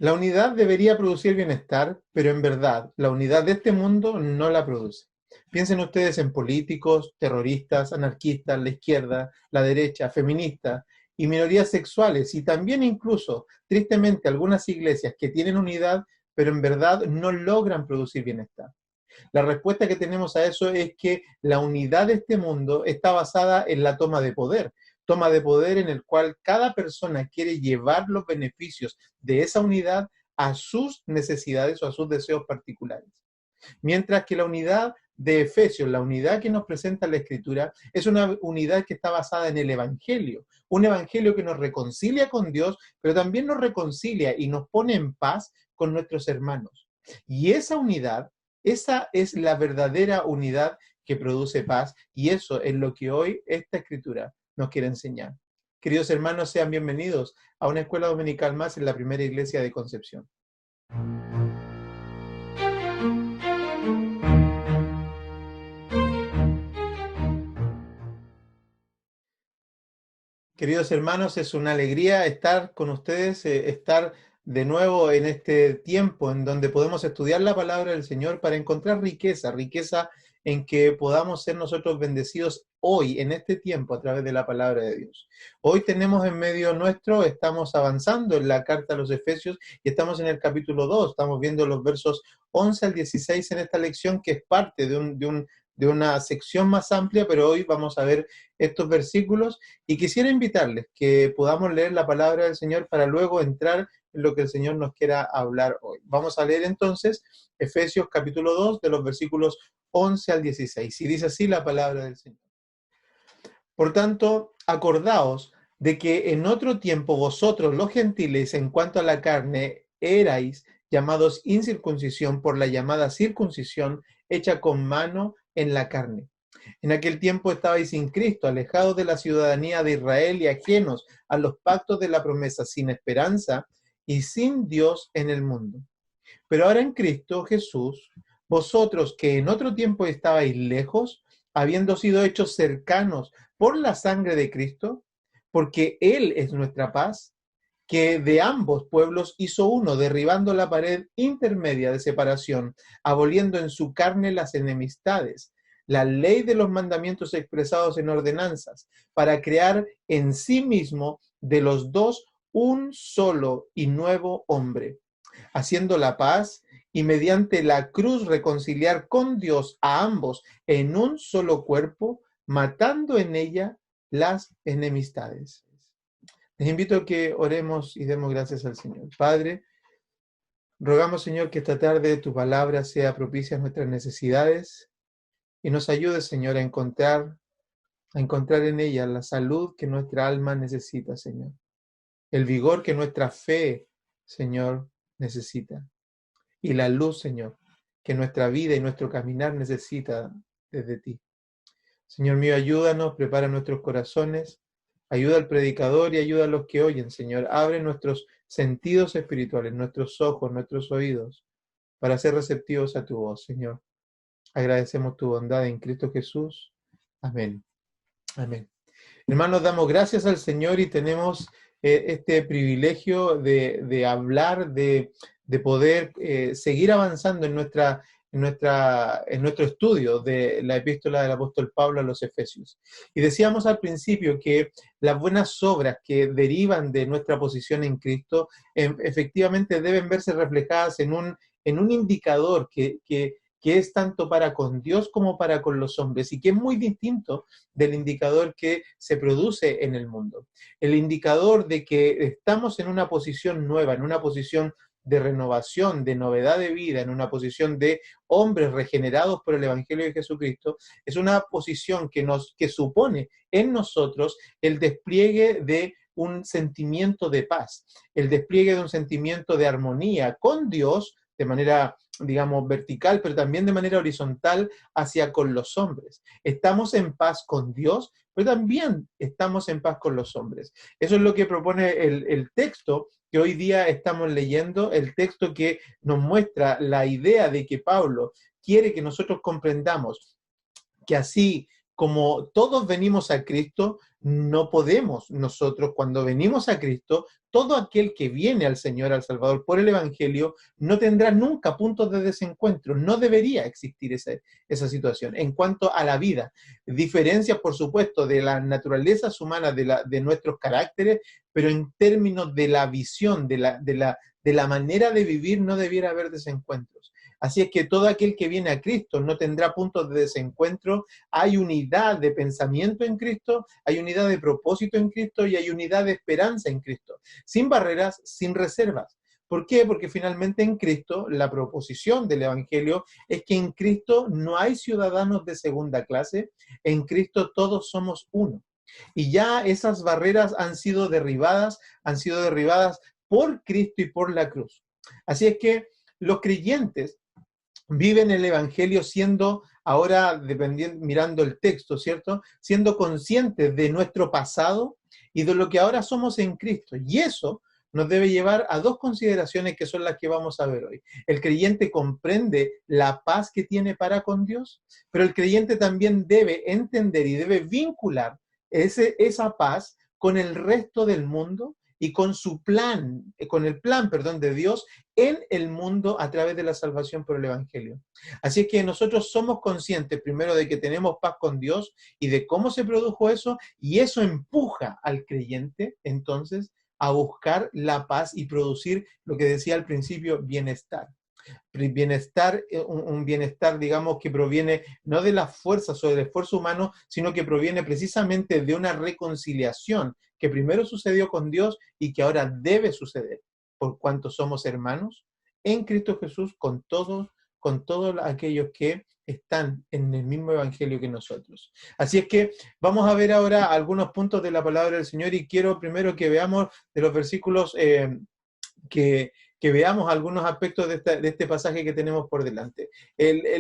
La unidad debería producir bienestar, pero en verdad, la unidad de este mundo no la produce. Piensen ustedes en políticos, terroristas, anarquistas, la izquierda, la derecha, feministas y minorías sexuales, y también incluso, tristemente, algunas iglesias que tienen unidad, pero en verdad no logran producir bienestar. La respuesta que tenemos a eso es que la unidad de este mundo está basada en la toma de poder en el cual cada persona quiere llevar los beneficios de esa unidad a sus necesidades o a sus deseos particulares. Mientras que la unidad de Efesios, la unidad que nos presenta la Escritura, es una unidad que está basada en el Evangelio, un Evangelio que nos reconcilia con Dios, pero también nos reconcilia y nos pone en paz con nuestros hermanos. Y esa es la verdadera unidad que produce paz, y eso es lo que hoy esta Escritura nos quiere enseñar. Queridos hermanos, sean bienvenidos a una escuela dominical más en la primera iglesia de Concepción. Queridos hermanos, es una alegría estar con ustedes, estar de nuevo en este tiempo en donde podemos estudiar la palabra del Señor para encontrar riqueza en que podamos ser nosotros bendecidos hoy, en este tiempo, a través de la palabra de Dios. Hoy tenemos en medio nuestro, estamos avanzando en la carta a los Efesios y estamos en el capítulo 2, estamos viendo los versos 11 al 16 en esta lección que es parte de una sección más amplia, pero hoy vamos a ver estos versículos y quisiera invitarles que podamos leer la palabra del Señor para luego entrar en lo que el Señor nos quiera hablar hoy. Vamos a leer entonces Efesios capítulo 2 de los versículos 11 al 16. Y dice así la palabra del Señor. Por tanto, acordaos de que en otro tiempo vosotros los gentiles en cuanto a la carne erais llamados incircuncisión por la llamada circuncisión hecha con mano en la carne. En aquel tiempo estabais sin Cristo, alejados de la ciudadanía de Israel y ajenos a los pactos de la promesa, sin esperanza y sin Dios en el mundo. Pero ahora en Cristo Jesús, vosotros que en otro tiempo estabais lejos, habiendo sido hechos cercanos por la sangre de Cristo, porque Él es nuestra paz, que de ambos pueblos hizo uno, derribando la pared intermedia de separación, aboliendo en su carne las enemistades, la ley de los mandamientos expresados en ordenanzas, para crear en sí mismo de los dos un solo y nuevo hombre, haciendo la paz y mediante la cruz reconciliar con Dios a ambos en un solo cuerpo, matando en ella las enemistades. Les invito a que oremos y demos gracias al Señor. Padre, rogamos, Señor, que esta tarde tu palabra sea propicia a nuestras necesidades y nos ayude, Señor, a encontrar en ella la salud que nuestra alma necesita, Señor. El vigor que nuestra fe, Señor, necesita. Y la luz, Señor, que nuestra vida y nuestro caminar necesita desde ti. Señor mío, ayúdanos, prepara nuestros corazones, ayuda al predicador y ayuda a los que oyen, Señor. Abre nuestros sentidos espirituales, nuestros ojos, nuestros oídos, para ser receptivos a tu voz, Señor. Agradecemos tu bondad en Cristo Jesús. Amén. Amén. Hermanos, damos gracias al Señor y tenemos este privilegio de hablar, de poder seguir avanzando en nuestro estudio de la epístola del apóstol Pablo a los Efesios. Y decíamos al principio que las buenas obras que derivan de nuestra posición en Cristo efectivamente deben verse reflejadas en un indicador que es tanto para con Dios como para con los hombres y que es muy distinto del indicador que se produce en el mundo. El indicador de que estamos en una posición nueva, en una posición de renovación, de novedad de vida, en una posición de hombres regenerados por el Evangelio de Jesucristo, es una posición que supone en nosotros el despliegue de un sentimiento de paz, el despliegue de un sentimiento de armonía con Dios de manera, digamos, vertical, pero también de manera horizontal hacia con los hombres. Estamos en paz con Dios, pero también estamos en paz con los hombres. Eso es lo que propone el texto que hoy día estamos leyendo, el texto que nos muestra la idea de que Pablo quiere que nosotros comprendamos que así como todos venimos a Cristo, no podemos nosotros, cuando venimos a Cristo, todo aquel que viene al Señor, al Salvador, por el Evangelio, no tendrá nunca puntos de desencuentro. No debería existir esa situación. En cuanto a la vida, diferencias, por supuesto, de las naturalezas humanas, de nuestros caracteres, pero en términos de la visión, de la manera de vivir, no debiera haber desencuentros. Así es que todo aquel que viene a Cristo no tendrá puntos de desencuentro. Hay unidad de pensamiento en Cristo, hay unidad de propósito en Cristo y hay unidad de esperanza en Cristo. Sin barreras, sin reservas. ¿Por qué? Porque finalmente en Cristo, la proposición del Evangelio es que en Cristo no hay ciudadanos de segunda clase, en Cristo todos somos uno. Y ya esas barreras han sido derribadas por Cristo y por la cruz. Así es que los creyentes viven el Evangelio siendo, ahora dependiendo, mirando el texto, ¿cierto? Siendo conscientes de nuestro pasado y de lo que ahora somos en Cristo. Y eso nos debe llevar a dos consideraciones que son las que vamos a ver hoy. El creyente comprende la paz que tiene para con Dios, pero el creyente también debe entender y debe vincular esa paz con el resto del mundo y con su plan, con el plan, perdón, de Dios en el mundo a través de la salvación por el Evangelio. Así es que nosotros somos conscientes primero de que tenemos paz con Dios y de cómo se produjo eso, y eso empuja al creyente entonces a buscar la paz y producir lo que decía al principio, bienestar. Bienestar, un bienestar, digamos, que proviene no de las fuerzas o del esfuerzo humano, sino que proviene precisamente de una reconciliación que primero sucedió con Dios y que ahora debe suceder, por cuanto somos hermanos en Cristo Jesús con todos aquellos que están en el mismo evangelio que nosotros. Así es que vamos a ver ahora algunos puntos de la palabra del Señor y quiero primero que veamos de los versículos que veamos algunos aspectos de este pasaje que tenemos por delante.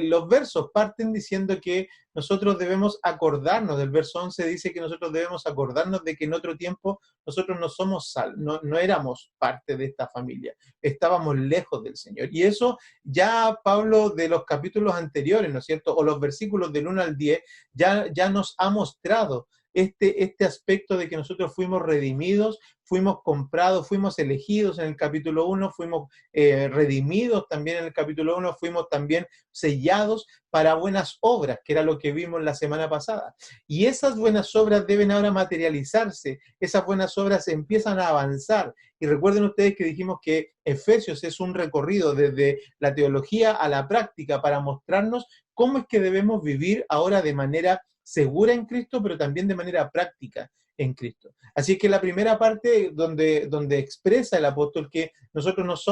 Los versos parten diciendo que nosotros debemos acordarnos, del verso 11 dice que nosotros debemos acordarnos de que en otro tiempo nosotros no somos no éramos parte de esta familia, estábamos lejos del Señor. Y eso ya Pablo de los capítulos anteriores, ¿no es cierto? O los versículos del 1 al 10, ya nos ha mostrado este aspecto de que nosotros fuimos redimidos, fuimos comprados, fuimos elegidos en el capítulo 1, fuimos redimidos también en el capítulo 1, fuimos también sellados para buenas obras, que era lo que vimos la semana pasada. Y esas buenas obras deben ahora materializarse, esas buenas obras empiezan a avanzar. Y recuerden ustedes que dijimos que Efesios es un recorrido desde la teología a la práctica para mostrarnos cómo es que debemos vivir ahora de manera segura en Cristo, pero también de manera práctica en Cristo. Así que la primera parte donde expresa el apóstol que nosotros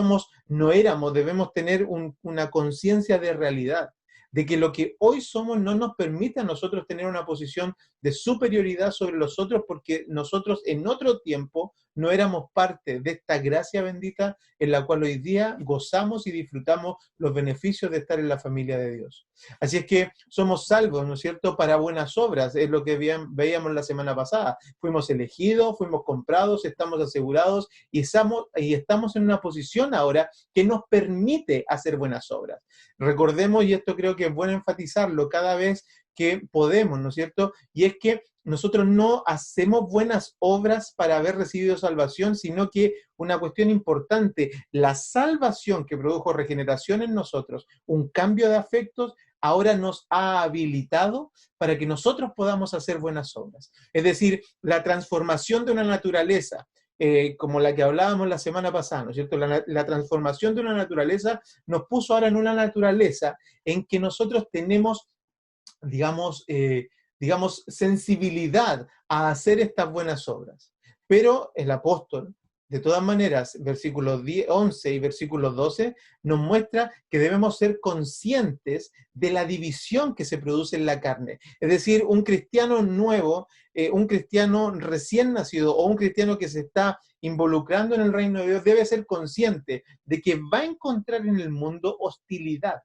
no éramos, debemos tener una conciencia de realidad, de que lo que hoy somos no nos permite a nosotros tener una posición de superioridad sobre los otros, porque nosotros en otro tiempo no éramos parte de esta gracia bendita en la cual hoy día gozamos y disfrutamos los beneficios de estar en la familia de Dios. Así es que somos salvos, ¿no es cierto?, para buenas obras, es lo que veíamos la semana pasada. Fuimos elegidos, fuimos comprados, estamos asegurados y estamos en una posición ahora que nos permite hacer buenas obras. Recordemos, y esto creo que es bueno enfatizarlo cada vez que podemos, ¿no es cierto? Y es que nosotros no hacemos buenas obras para haber recibido salvación, sino que una cuestión importante, la salvación que produjo regeneración en nosotros, un cambio de afectos, ahora nos ha habilitado para que nosotros podamos hacer buenas obras. Es decir, la transformación de una naturaleza, como la que hablábamos la semana pasada, ¿no es cierto? La transformación de una naturaleza nos puso ahora en una naturaleza en que nosotros tenemos, digamos, sensibilidad a hacer estas buenas obras. Pero el apóstol, de todas maneras, versículos 11 y versículos 12, nos muestra que debemos ser conscientes de la división que se produce en la carne. Es decir, un cristiano nuevo, un cristiano recién nacido o un cristiano que se está involucrando en el reino de Dios debe ser consciente de que va a encontrar en el mundo hostilidad.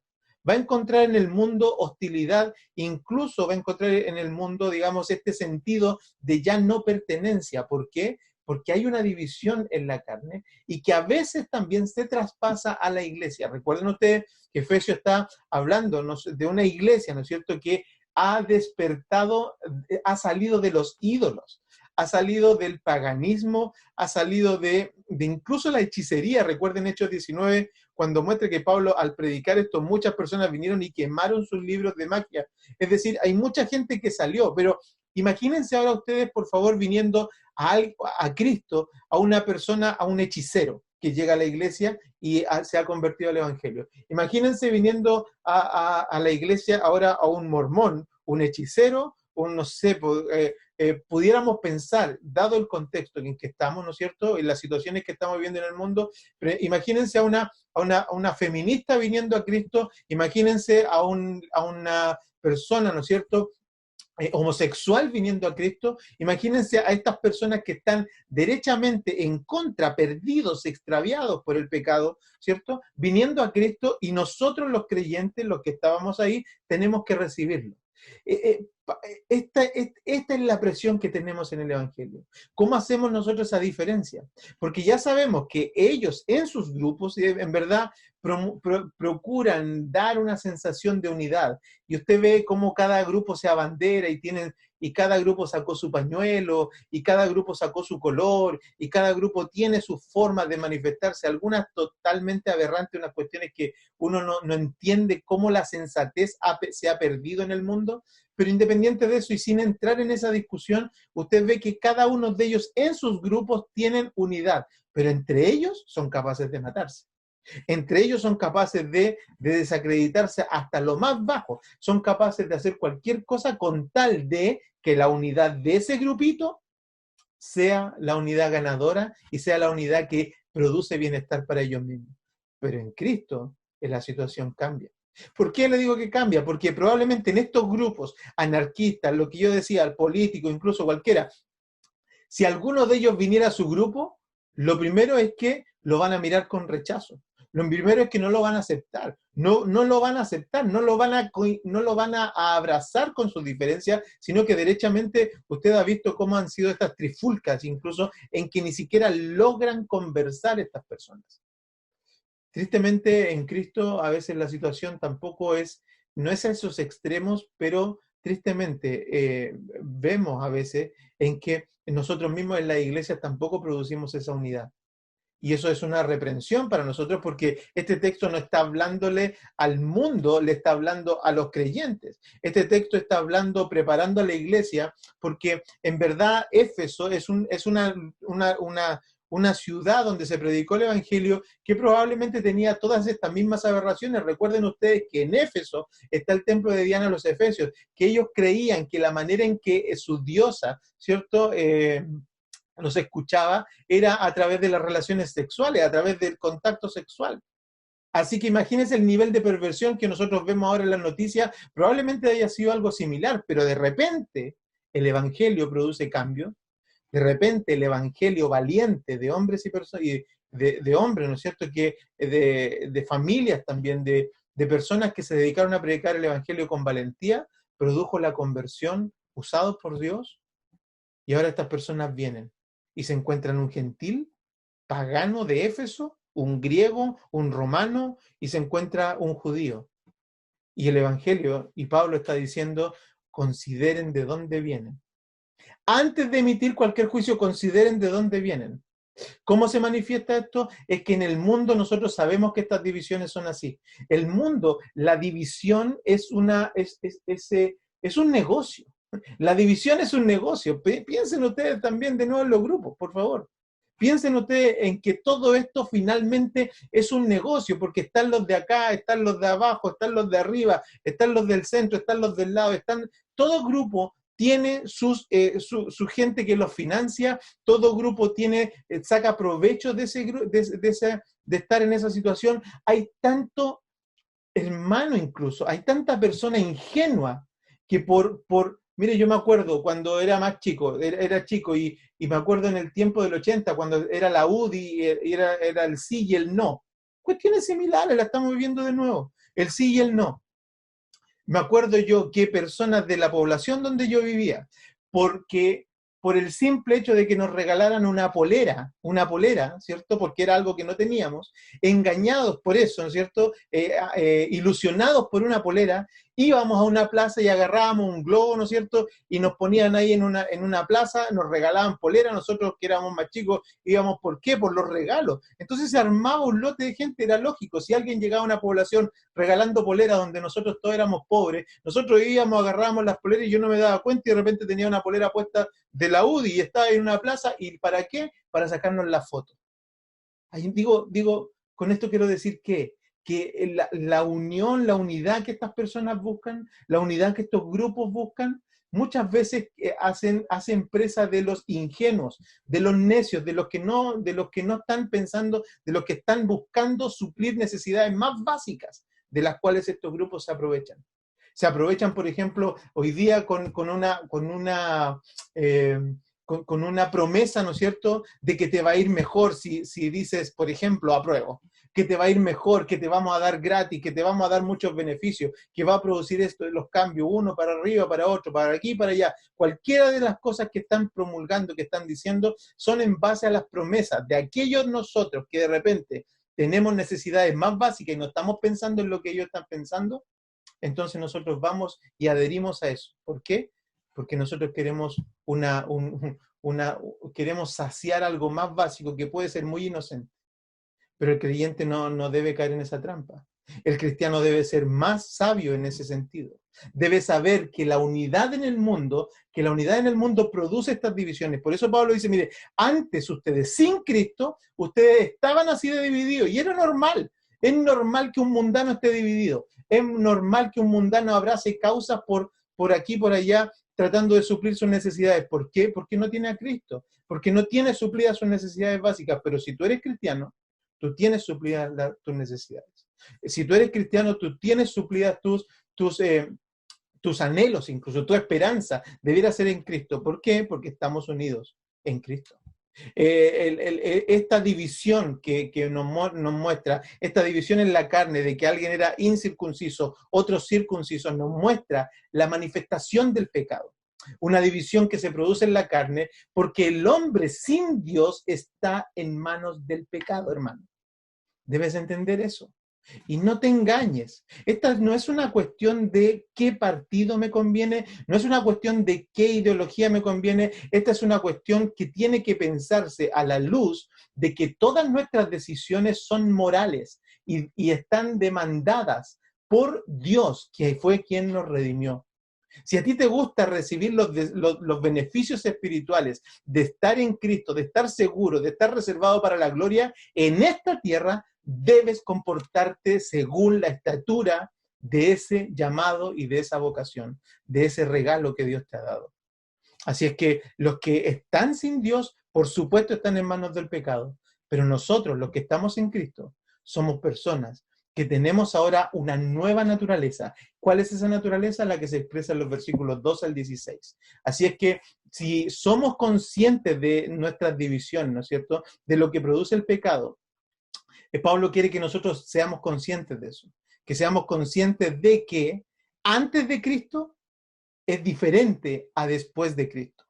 Va a encontrar en el mundo hostilidad, incluso va a encontrar en el mundo, digamos, este sentido de ya no pertenencia. ¿Por qué? Porque hay una división en la carne y que a veces también se traspasa a la iglesia. Recuerden ustedes que Efesios está hablando de una iglesia, ¿no es cierto?, que ha despertado, ha salido de los ídolos, ha salido del paganismo, ha salido de incluso la hechicería. Recuerden Hechos 19, cuando muestra que Pablo, al predicar esto, muchas personas vinieron y quemaron sus libros de magia. Es decir, hay mucha gente que salió, pero imagínense ahora ustedes, por favor, viniendo a Cristo, a una persona, a un hechicero que llega a la iglesia y se ha convertido al evangelio. Imagínense viniendo a la iglesia ahora a un mormón, un hechicero, un, no sé, pudiéramos pensar, dado el contexto en que estamos, ¿no es cierto?, en las situaciones que estamos viviendo en el mundo, pero imagínense a una feminista viniendo a Cristo, imagínense a una persona, ¿no es cierto?, homosexual viniendo a Cristo. Imagínense a estas personas que están derechamente en contra, perdidos, extraviados por el pecado, ¿cierto?, viniendo a Cristo, y nosotros los creyentes, los que estábamos ahí, tenemos que recibirlo. Esta es la presión que tenemos en el Evangelio. ¿Cómo hacemos nosotros esa diferencia? Porque ya sabemos que ellos en sus grupos, en verdad, procuran dar una sensación de unidad. Y usted ve cómo cada grupo se abandera y cada grupo sacó su pañuelo, y cada grupo sacó su color, y cada grupo tiene sus formas de manifestarse, algunas totalmente aberrantes, unas cuestiones que uno no entiende cómo la sensatez se ha perdido en el mundo. Pero independiente de eso y sin entrar en esa discusión, usted ve que cada uno de ellos en sus grupos tienen unidad, pero entre ellos son capaces de matarse. Entre ellos son capaces de desacreditarse hasta lo más bajo. Son capaces de hacer cualquier cosa con tal de que la unidad de ese grupito sea la unidad ganadora y sea la unidad que produce bienestar para ellos mismos. Pero en Cristo, la situación cambia. ¿Por qué le digo que cambia? Porque probablemente en estos grupos anarquistas, lo que yo decía, el político, incluso cualquiera, si alguno de ellos viniera a su grupo, lo primero es que lo van a mirar con rechazo. Lo primero es que no lo van a aceptar. No lo van a aceptar, no lo van a abrazar con sus diferencias, sino que derechamente usted ha visto cómo han sido estas trifulcas, incluso en que ni siquiera logran conversar estas personas. Tristemente, en Cristo a veces la situación tampoco no es a esos extremos, pero tristemente vemos a veces en que nosotros mismos en la iglesia tampoco producimos esa unidad. Y eso es una reprensión para nosotros, porque este texto no está hablándole al mundo, le está hablando a los creyentes. Este texto está hablando, preparando a la iglesia, porque en verdad Éfeso es una ciudad donde se predicó el evangelio, que probablemente tenía todas estas mismas aberraciones. Recuerden ustedes que en Éfeso está el templo de Diana a los Efesios, que ellos creían que la manera en que su diosa, ¿cierto?, los escuchaba era a través de las relaciones sexuales, a través del contacto sexual. Así que imagínense el nivel de perversión que nosotros vemos ahora en las noticias. Probablemente haya sido algo similar, pero de repente el evangelio produce cambio. De repente el evangelio valiente de hombres y personas, de hombres, ¿no es cierto?, que de familias también, de personas que se dedicaron a predicar el evangelio con valentía, produjo la conversión usados por Dios. Y ahora estas personas vienen y se encuentran un gentil pagano de Éfeso, un griego, un romano, y se encuentra un judío. Y el evangelio, y Pablo está diciendo, consideren de dónde vienen. Antes de emitir cualquier juicio, consideren de dónde vienen. ¿Cómo se manifiesta esto? Es que en el mundo nosotros sabemos que estas divisiones son así. El mundo, la división es un negocio. La división es un negocio. Piensen ustedes también de nuevo en los grupos, por favor. Piensen ustedes en que todo esto finalmente es un negocio, porque están los de acá, están los de abajo, están los de arriba, están los del centro, están los del lado, todo grupo tiene su gente que los financia, todo grupo saca provecho de estar en esa situación. Hay tanto hermano incluso, hay tanta persona ingenua que mire, yo me acuerdo cuando era más chico, era chico y me acuerdo en el tiempo del 80, cuando era la UDI, era el sí y el no. Cuestiones similares, la estamos viviendo de nuevo, el sí y el no. Me acuerdo yo que personas de la población donde yo vivía, porque por el simple hecho de que nos regalaran una polera, ¿cierto? Porque era algo que no teníamos, engañados por eso, ¿no es cierto? Ilusionados por una polera, íbamos a una plaza y agarrábamos un globo, ¿no es cierto? Y nos ponían ahí en una plaza, nos regalaban polera, nosotros que éramos más chicos íbamos, ¿por qué? Por los regalos. Entonces se armaba un lote de gente, era lógico, si alguien llegaba a una población regalando polera donde nosotros todos éramos pobres, nosotros íbamos, agarrábamos las poleras y yo no me daba cuenta y de repente tenía una polera puesta de la UDI y estaba en una plaza, ¿y para qué? Para sacarnos la foto. Ahí digo, con esto quiero decir que la unión, la unidad que estas personas buscan, la unidad que estos grupos buscan, muchas veces hacen presa de los ingenuos, de los necios, de los que no están pensando, de los que están buscando suplir necesidades más básicas de las cuales estos grupos se aprovechan. Se aprovechan, por ejemplo, hoy día eh, con una promesa, ¿no es cierto?, de que te va a ir mejor si dices, por ejemplo, apruebo, que te va a ir mejor, que te vamos a dar gratis, que te vamos a dar muchos beneficios, que va a producir esto de los cambios, uno para arriba, para otro, para aquí, para allá. Cualquiera de las cosas que están promulgando, que están diciendo, son en base a las promesas de aquellos nosotros que de repente tenemos necesidades más básicas y no estamos pensando en lo que ellos están pensando. Entonces nosotros vamos y adherimos a eso. ¿Por qué? Porque nosotros queremos queremos saciar algo más básico que puede ser muy inocente. Pero el creyente no debe caer en esa trampa. El cristiano debe ser más sabio en ese sentido. Debe saber que la unidad en el mundo produce estas divisiones. Por eso Pablo dice, mire, antes ustedes sin Cristo, ustedes estaban así de divididos y era normal. Es normal que un mundano esté dividido. Es normal que un mundano abrace causas por aquí, por allá, tratando de suplir sus necesidades. ¿Por qué? Porque no tiene a Cristo. Porque no tiene suplidas sus necesidades básicas. Pero si tú eres cristiano, tú tienes suplidas tus necesidades. Si tú eres cristiano, tú tienes suplidas tus anhelos, incluso tu esperanza debiera ser en Cristo. ¿Por qué? Porque estamos unidos en Cristo. Esta división que nos muestra, esta división en la carne de que alguien era incircunciso, otro circunciso, nos muestra la manifestación del pecado. Una división que se produce en la carne porque el hombre sin Dios está en manos del pecado, hermano. Debes entender eso. Y no te engañes. Esta no es una cuestión de qué partido me conviene, no es una cuestión de qué ideología me conviene, esta es una cuestión que tiene que pensarse a la luz de que todas nuestras decisiones son morales y están demandadas por Dios, que fue quien nos redimió. Si a ti te gusta recibir los beneficios espirituales de estar en Cristo, de estar seguro, de estar reservado para la gloria, en esta tierra debes comportarte según la estatura de ese llamado y de esa vocación, de ese regalo que Dios te ha dado. Así es que los que están sin Dios, por supuesto, están en manos del pecado, pero nosotros, los que estamos en Cristo, somos personas que tenemos ahora una nueva naturaleza. ¿Cuál es esa naturaleza? La que se expresa en los versículos 2 al 16. Así es que si somos conscientes de nuestras divisiones, ¿no es cierto?, de lo que produce el pecado, Pablo quiere que nosotros seamos conscientes de eso, que seamos conscientes de que antes de Cristo es diferente a después de Cristo.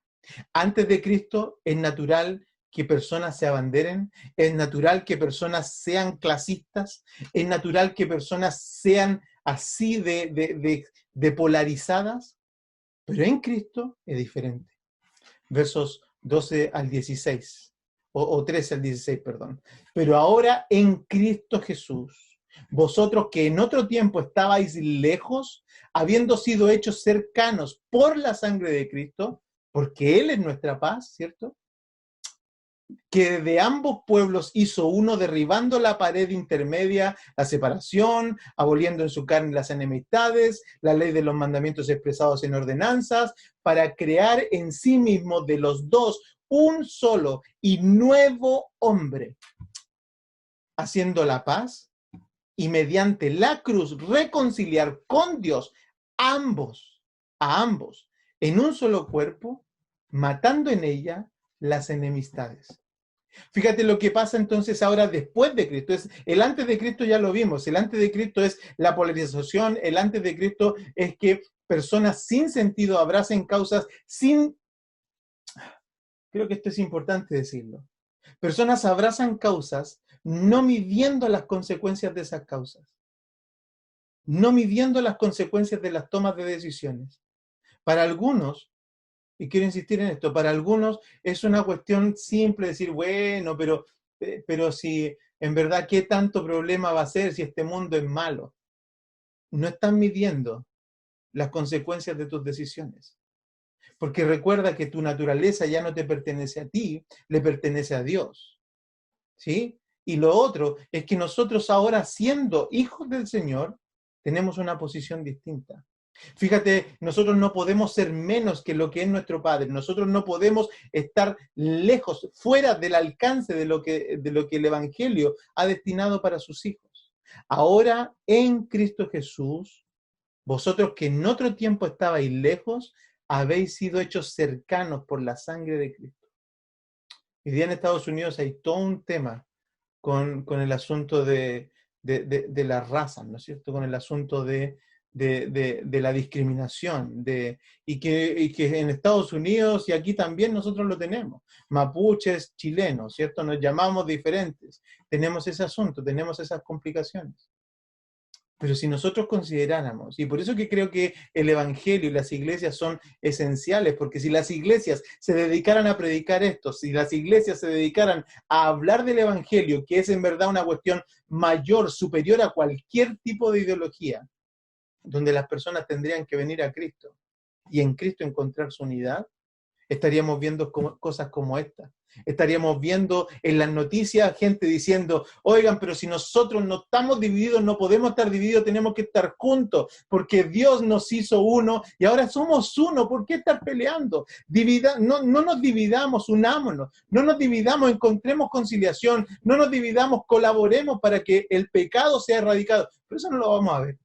Antes de Cristo es natural que personas se abanderen, es natural que personas sean clasistas, es natural que personas sean así de polarizadas, pero en Cristo es diferente. Versos 12 al 16, o 13 al 16, perdón. Pero ahora en Cristo Jesús, vosotros que en otro tiempo estabais lejos, habiendo sido hechos cercanos por la sangre de Cristo, porque Él es nuestra paz, ¿cierto?, que de ambos pueblos hizo uno, derribando la pared intermedia, la separación, aboliendo en su carne las enemistades, la ley de los mandamientos expresados en ordenanzas, para crear en sí mismo de los dos un solo y nuevo hombre, haciendo la paz y mediante la cruz reconciliar con Dios a ambos, en un solo cuerpo, matando en ella las enemistades. Fíjate lo que pasa entonces ahora después de Cristo. El antes de Cristo ya lo vimos. El antes de Cristo es la polarización. El antes de Cristo es que personas sin sentido abracen causas sin... Creo que esto es importante decirlo. Personas abrazan causas no midiendo las consecuencias de esas causas. no midiendo las consecuencias de las tomas de decisiones. Para algunos, y quiero insistir en esto, para algunos es una cuestión simple decir, bueno, pero si en verdad, ¿qué tanto problema va a ser si este mundo es malo? No están midiendo las consecuencias de tus decisiones. Porque recuerda que tu naturaleza ya no te pertenece a ti, le pertenece a Dios. ¿Sí? Y lo otro es que nosotros ahora, siendo hijos del Señor, tenemos una posición distinta. Fíjate, nosotros no podemos ser menos que lo que es nuestro Padre. Nosotros no podemos estar lejos, fuera del alcance de lo que el Evangelio ha destinado para sus hijos. Ahora, en Cristo Jesús, vosotros que en otro tiempo estabais lejos, habéis sido hechos cercanos por la sangre de Cristo. Hoy día en Estados Unidos hay todo un tema con el asunto de las razas, ¿no es cierto? Con el asunto de la discriminación, y que en Estados Unidos y aquí también nosotros lo tenemos, mapuches, chilenos, ¿cierto? Nos llamamos diferentes, tenemos ese asunto, tenemos esas complicaciones. Pero si nosotros consideráramos, y por eso que creo que el Evangelio y las iglesias son esenciales, porque si las iglesias se dedicaran a predicar esto, si las iglesias se dedicaran a hablar del Evangelio, que es en verdad una cuestión mayor, superior a cualquier tipo de ideología, donde las personas tendrían que venir a Cristo y en Cristo encontrar su unidad, estaríamos viendo cosas como esta. Estaríamos viendo en las noticias gente diciendo, oigan, pero si nosotros no estamos divididos, no podemos estar divididos, tenemos que estar juntos, porque Dios nos hizo uno y ahora somos uno. ¿Por qué estar peleando? No nos dividamos, unámonos, no nos dividamos, encontremos conciliación, no nos dividamos, colaboremos para que el pecado sea erradicado. Pero eso no lo vamos a ver.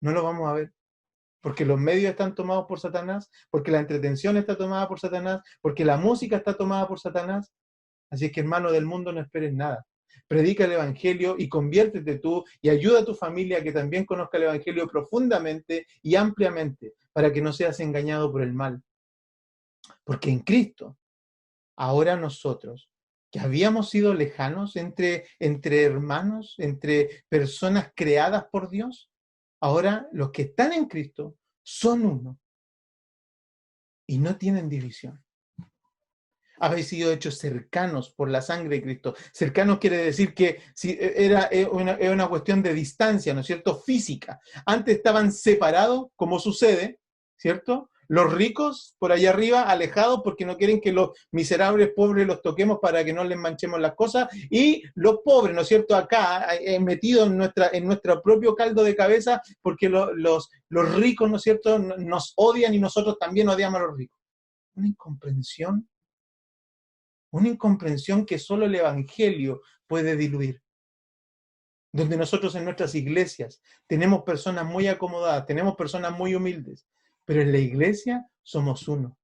No lo vamos a ver. Porque los medios están tomados por Satanás, porque la entretención está tomada por Satanás, porque la música está tomada por Satanás. Así es que, hermano del mundo, no esperes nada. Predica el Evangelio y conviértete tú y ayuda a tu familia a que también conozca el Evangelio profundamente y ampliamente para que no seas engañado por el mal. Porque en Cristo, ahora nosotros, que habíamos sido lejanos entre hermanos, entre personas creadas por Dios, ahora los que están en Cristo son uno y no tienen división. Habéis sido hechos cercanos por la sangre de Cristo. Cercanos quiere decir que era una cuestión de distancia, ¿no es cierto? Física. Antes estaban separados, como sucede, ¿cierto? Los ricos por allá arriba, alejados porque no quieren que los miserables pobres los toquemos para que no les manchemos las cosas, y los pobres, ¿no es cierto?, acá metidos en nuestro propio caldo de cabeza porque los ricos, ¿no es cierto?, nos odian y nosotros también odiamos a los ricos. Una incomprensión que solo el Evangelio puede diluir. Donde nosotros en nuestras iglesias tenemos personas muy acomodadas, tenemos personas muy humildes, pero en la iglesia somos uno.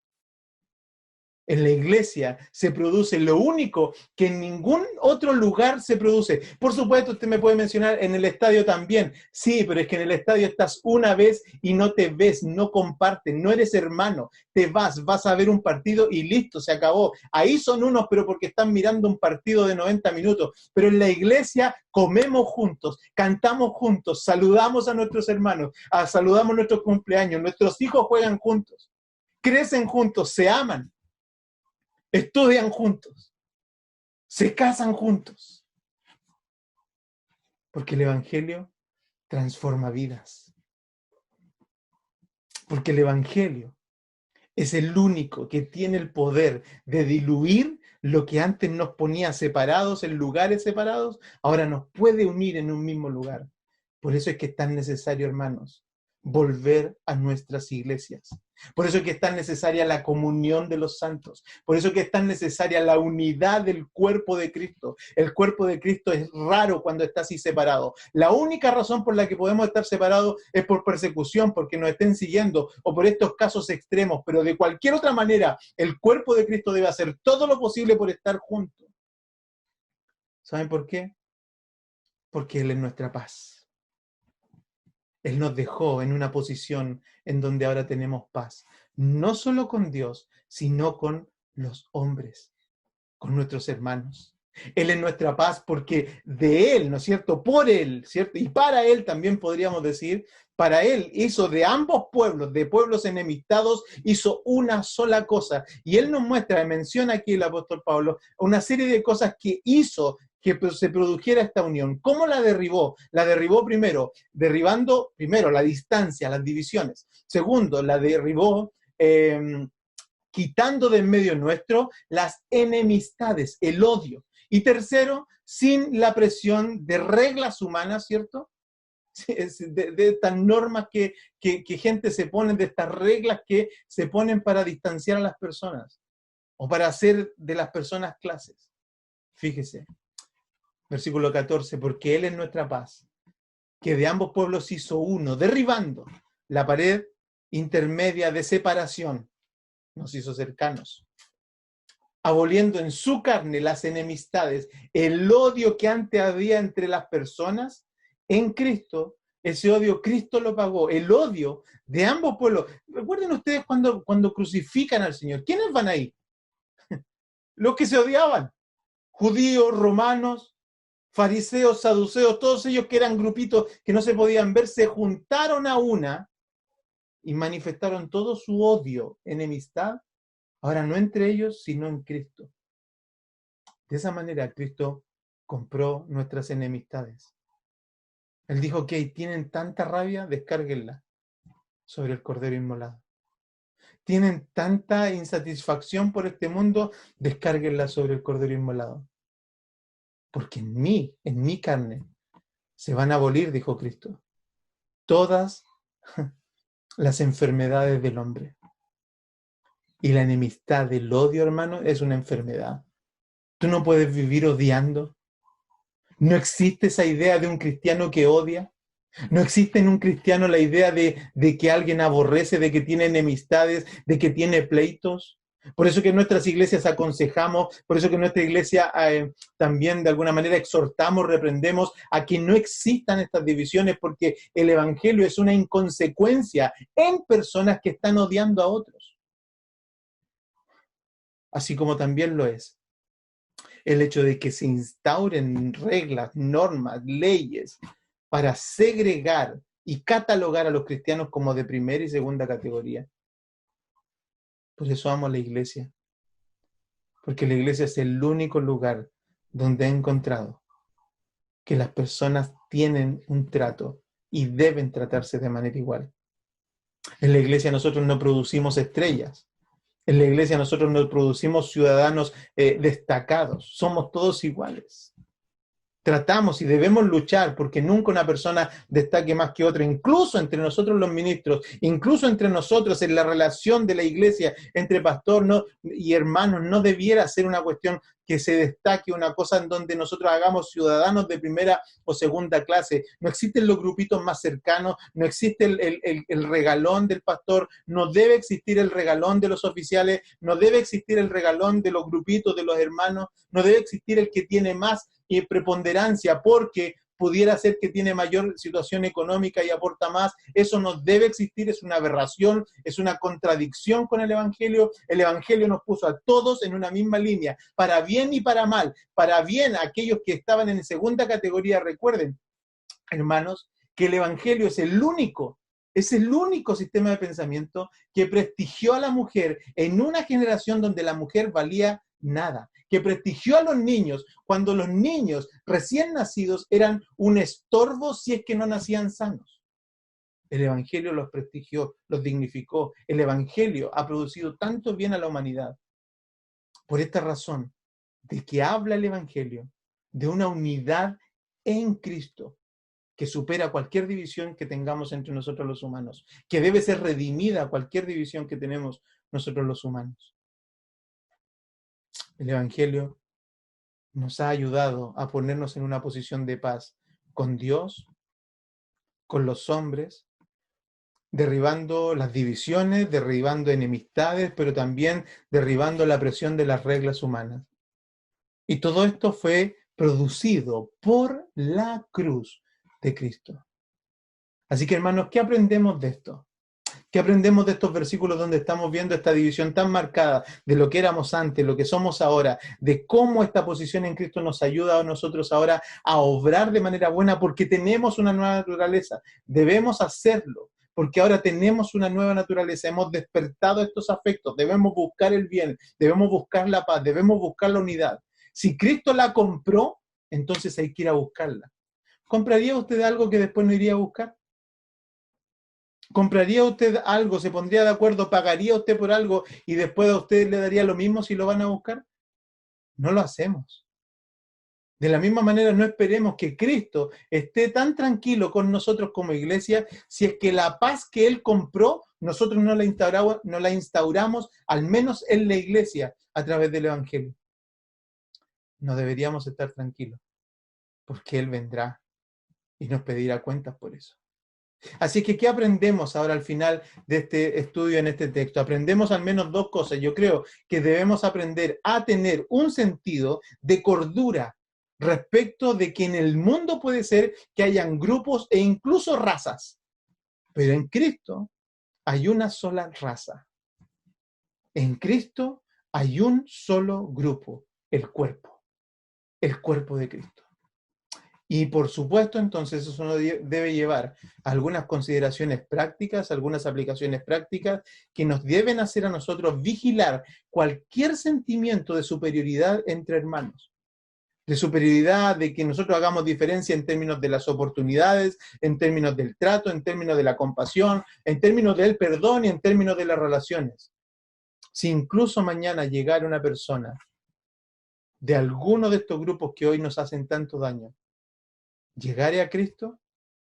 En la iglesia se produce lo único que en ningún otro lugar se produce. Por supuesto, usted me puede mencionar en el estadio también. Sí, pero es que en el estadio estás una vez y no te ves, no compartes, no eres hermano. Te vas a ver un partido y listo, se acabó. Ahí son unos, pero porque están mirando un partido de 90 minutos. Pero en la iglesia comemos juntos, cantamos juntos, saludamos a nuestros hermanos, saludamos nuestros cumpleaños, nuestros hijos juegan juntos, crecen juntos, se aman. Estudian juntos, se casan juntos, porque el Evangelio transforma vidas, porque el Evangelio es el único que tiene el poder de diluir lo que antes nos ponía separados en lugares separados, ahora nos puede unir en un mismo lugar. Por eso es que es tan necesario, hermanos, volver a nuestras iglesias. Por eso es que es tan necesaria la comunión de los santos. Por eso es que es tan necesaria la unidad del cuerpo de Cristo. El cuerpo de Cristo es raro cuando está así separado. La única razón por la que podemos estar separados es por persecución, porque nos estén siguiendo o por estos casos extremos. Pero de cualquier otra manera, el cuerpo de Cristo debe hacer todo lo posible por estar juntos. ¿Saben por qué? Porque Él es nuestra paz. Él nos dejó en una posición en donde ahora tenemos paz, no solo con Dios, sino con los hombres, con nuestros hermanos. Él es nuestra paz porque de Él, ¿no es cierto? Por Él, ¿cierto? Y para Él también podríamos decir, para Él hizo de ambos pueblos, de pueblos enemistados, hizo una sola cosa. Y Él nos muestra, menciona aquí el apóstol Pablo, una serie de cosas que hizo que se produjera esta unión. ¿Cómo la derribó? La derribó primero, derribando primero la distancia, las divisiones. Segundo, la derribó quitando de en medio nuestro las enemistades, el odio. Y tercero, sin la presión de reglas humanas, ¿cierto? De estas normas que gente se pone, de estas reglas que se ponen para distanciar a las personas o para hacer de las personas clases. Fíjese, versículo 14, porque Él es nuestra paz, que de ambos pueblos hizo uno, derribando la pared intermedia de separación, nos hizo cercanos, aboliendo en su carne las enemistades, el odio que antes había entre las personas. En Cristo, ese odio Cristo lo pagó, el odio de ambos pueblos. Recuerden ustedes cuando crucifican al Señor, ¿quiénes van ahí? Los que se odiaban, judíos, romanos, fariseos, saduceos, todos ellos que eran grupitos que no se podían ver, se juntaron a una y manifestaron todo su odio, enemistad, ahora no entre ellos, sino en Cristo. De esa manera Cristo compró nuestras enemistades. Él dijo que tienen tanta rabia, descárguenla sobre el Cordero Inmolado. Tienen tanta insatisfacción por este mundo, descárguenla sobre el Cordero Inmolado. Porque en mi carne, se van a abolir, dijo Cristo, todas las enfermedades del hombre. Y la enemistad del odio, hermano, es una enfermedad. Tú no puedes vivir odiando. No existe esa idea de un cristiano que odia. No existe en un cristiano la idea de que alguien aborrece, de que tiene enemistades, de que tiene pleitos. Por eso que en nuestras iglesias aconsejamos, por eso que en nuestra iglesia también de alguna manera exhortamos, reprendemos a que no existan estas divisiones, porque el evangelio es una inconsecuencia en personas que están odiando a otros. Así como también lo es el hecho de que se instauren reglas, normas, leyes para segregar y catalogar a los cristianos como de primera y segunda categoría. Por eso amo a la iglesia, porque la iglesia es el único lugar donde he encontrado que las personas tienen un trato y deben tratarse de manera igual. En la iglesia nosotros no producimos estrellas. En la iglesia nosotros no producimos ciudadanos destacados. Somos todos iguales. Tratamos y debemos luchar porque nunca una persona destaque más que otra, incluso entre nosotros los ministros, incluso entre nosotros en la relación de la iglesia, entre pastor y hermanos, no debiera ser una cuestión que se destaque, una cosa en donde nosotros hagamos ciudadanos de primera o segunda clase. No existen los grupitos más cercanos, no existe el regalón del pastor, no debe existir el regalón de los oficiales, no debe existir el regalón de los grupitos de los hermanos, no debe existir el que tiene más y preponderancia porque pudiera ser que tiene mayor situación económica y aporta más. Eso no debe existir, es una aberración, es una contradicción con el Evangelio. El Evangelio nos puso a todos en una misma línea, para bien y para mal. Para bien, aquellos que estaban en segunda categoría, recuerden, hermanos, que el Evangelio es el único sistema de pensamiento que prestigió a la mujer en una generación donde la mujer valía nada, que prestigió a los niños cuando los niños recién nacidos eran un estorbo si es que no nacían sanos. El Evangelio los prestigió, los dignificó. El Evangelio ha producido tanto bien a la humanidad. Por esta razón, de que habla el Evangelio, de una unidad en Cristo, que supera cualquier división que tengamos entre nosotros los humanos, que debe ser redimida cualquier división que tenemos nosotros los humanos. El Evangelio nos ha ayudado a ponernos en una posición de paz con Dios, con los hombres, derribando las divisiones, derribando enemistades, pero también derribando la presión de las reglas humanas. Y todo esto fue producido por la cruz de Cristo. Así que, hermanos, ¿qué aprendemos de esto? ¿Qué aprendemos de estos versículos donde estamos viendo esta división tan marcada de lo que éramos antes, lo que somos ahora, de cómo esta posición en Cristo nos ayuda a nosotros ahora a obrar de manera buena porque tenemos una nueva naturaleza? Debemos hacerlo porque ahora tenemos una nueva naturaleza, hemos despertado estos afectos, debemos buscar el bien, debemos buscar la paz, debemos buscar la unidad. Si Cristo la compró, entonces hay que ir a buscarla. ¿Compraría usted algo que después no iría a buscar? ¿Compraría usted algo, se pondría de acuerdo, pagaría usted por algo y después a usted le daría lo mismo si lo van a buscar? No lo hacemos. De la misma manera, no esperemos que Cristo esté tan tranquilo con nosotros como iglesia si es que la paz que Él compró, nosotros no la instauramos, al menos en la iglesia, a través del Evangelio. No deberíamos estar tranquilos, porque Él vendrá y nos pedirá cuentas por eso. Así que, ¿qué aprendemos ahora al final de este estudio en este texto? Aprendemos al menos dos cosas. Yo creo que debemos aprender a tener un sentido de cordura respecto de que en el mundo puede ser que hayan grupos e incluso razas, pero en Cristo hay una sola raza. En Cristo hay un solo grupo, el cuerpo de Cristo. Y por supuesto, entonces, eso nos debe llevar a algunas consideraciones prácticas, algunas aplicaciones prácticas que nos deben hacer a nosotros vigilar cualquier sentimiento de superioridad entre hermanos. De superioridad, de que nosotros hagamos diferencia en términos de las oportunidades, en términos del trato, en términos de la compasión, en términos del perdón y en términos de las relaciones. Si incluso mañana llegara una persona de alguno de estos grupos que hoy nos hacen tanto daño, llegare a Cristo,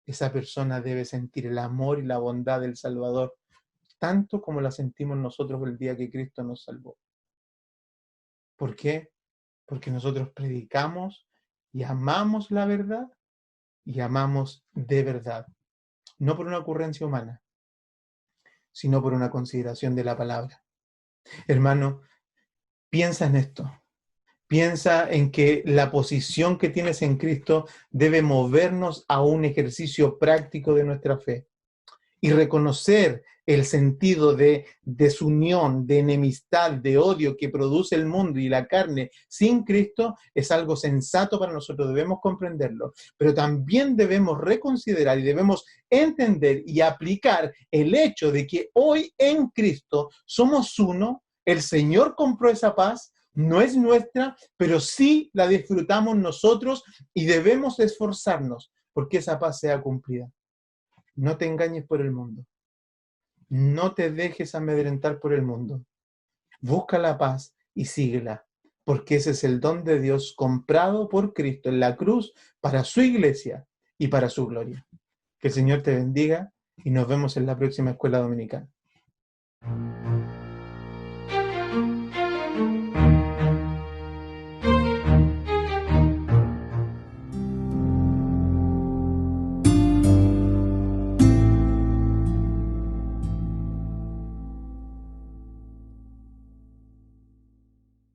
esa persona debe sentir el amor y la bondad del Salvador, tanto como la sentimos nosotros el día que Cristo nos salvó. ¿Por qué? Porque nosotros predicamos y amamos la verdad y amamos de verdad. No por una ocurrencia humana, sino por una consideración de la palabra. Hermano, piensa en esto. Piensa en que la posición que tienes en Cristo debe movernos a un ejercicio práctico de nuestra fe y reconocer el sentido de desunión, de enemistad, de odio que produce el mundo y la carne sin Cristo es algo sensato para nosotros, debemos comprenderlo, pero también debemos reconsiderar y debemos entender y aplicar el hecho de que hoy en Cristo somos uno, el Señor compró esa paz, no es nuestra, pero sí la disfrutamos nosotros y debemos esforzarnos porque esa paz sea cumplida. No te engañes por el mundo. No te dejes amedrentar por el mundo. Busca la paz y síguela, porque ese es el don de Dios comprado por Cristo en la cruz para su iglesia y para su gloria. Que el Señor te bendiga y nos vemos en la próxima escuela dominical.